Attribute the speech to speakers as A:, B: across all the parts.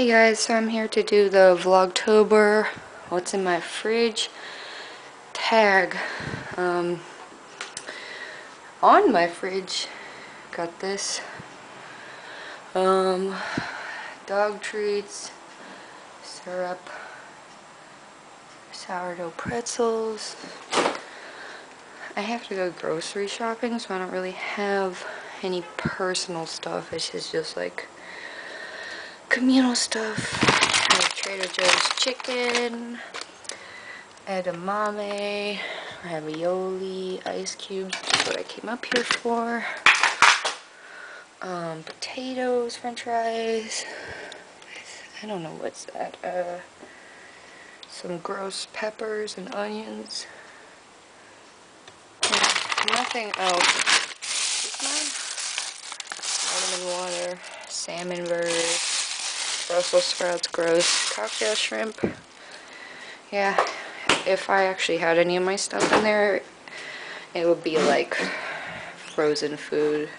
A: Hey guys, so I'm here to do the VlogTober what's in my fridge tag. On my fridge, got this dog treats, syrup, sourdough pretzels. I have to go grocery shopping, so I don't really have any personal stuff. It's just like communal stuff. I have Trader Joe's chicken, edamame, ravioli, ice cubes, which is what I came up here for. Potatoes, french fries. I don't know what's that. Some gross peppers and onions. Nothing else. Vitamin water, salmon burgers. Brussels sprouts, gross. Cocktail shrimp. Yeah, if I actually had any of my stuff in there, it would be like frozen food,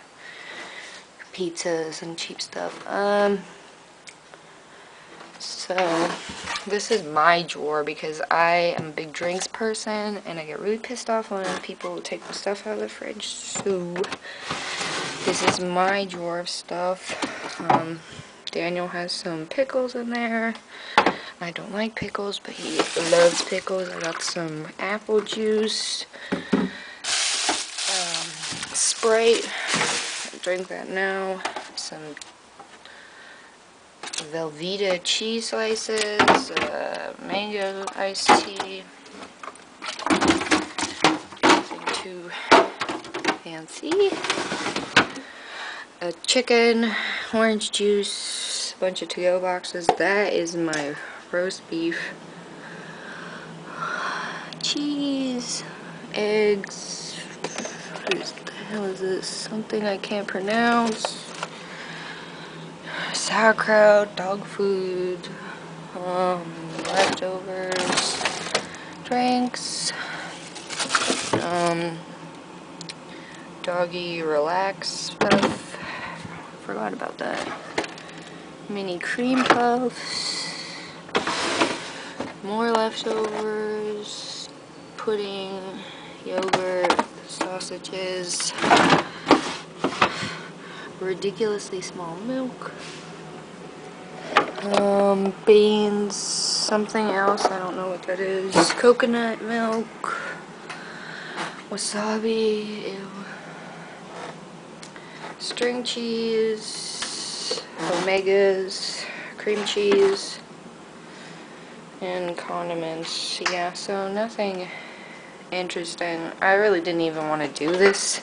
A: pizzas and cheap stuff. So this is my drawer because I am a big drinks person and I get really pissed off when people take the stuff out of the fridge. So this is my drawer of stuff. Daniel has some pickles in there. I don't like pickles, but he loves pickles. I got some apple juice, Sprite. I drink that now. Some Velveeta cheese slices, mango iced tea. Nothing too fancy. A chicken, orange juice, a bunch of to-go boxes. That is my roast beef. Cheese, eggs. What the hell is this? Something I can't pronounce. Sauerkraut, dog food, leftovers, drinks, doggy relax stuff. Forgot about that. Mini cream puffs, more leftovers, pudding, yogurt, sausages, ridiculously small milk, beans, something else, I don't know what that is, coconut milk, wasabi, ew. String cheese, omegas, cream cheese, and condiments. Yeah, so nothing interesting. I really didn't even want to do this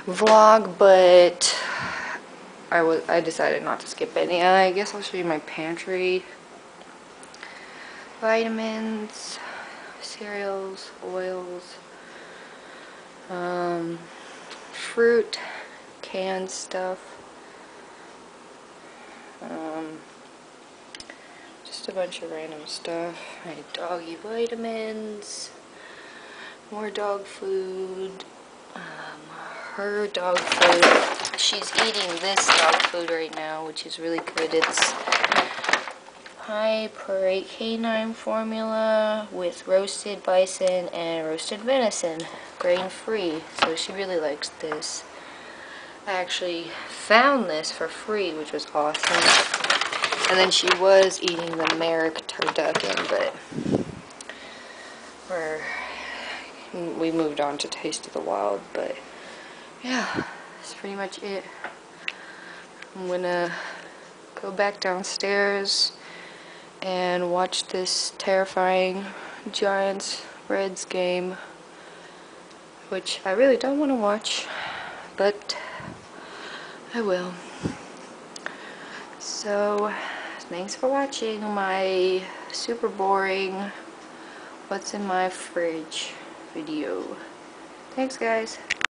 A: vlog, but I decided not to skip any. I guess I'll show you my pantry. Vitamins, cereals, oils, fruit, canned stuff, just a bunch of random stuff. My doggy vitamins, more dog food, her dog food. She's eating this dog food right now, which is really good. It's high puree canine formula with roasted bison and roasted venison, grain-free, so she really likes this. I actually found this for free, which was awesome. And then she was eating the Merrick turducken, but we moved on to Taste of the Wild. But yeah, that's pretty much it. I'm gonna go back downstairs and watch this terrifying Giants-Reds game, which I really don't want to watch, but I will. So, thanks for watching my super boring what's in my fridge video. Thanks guys.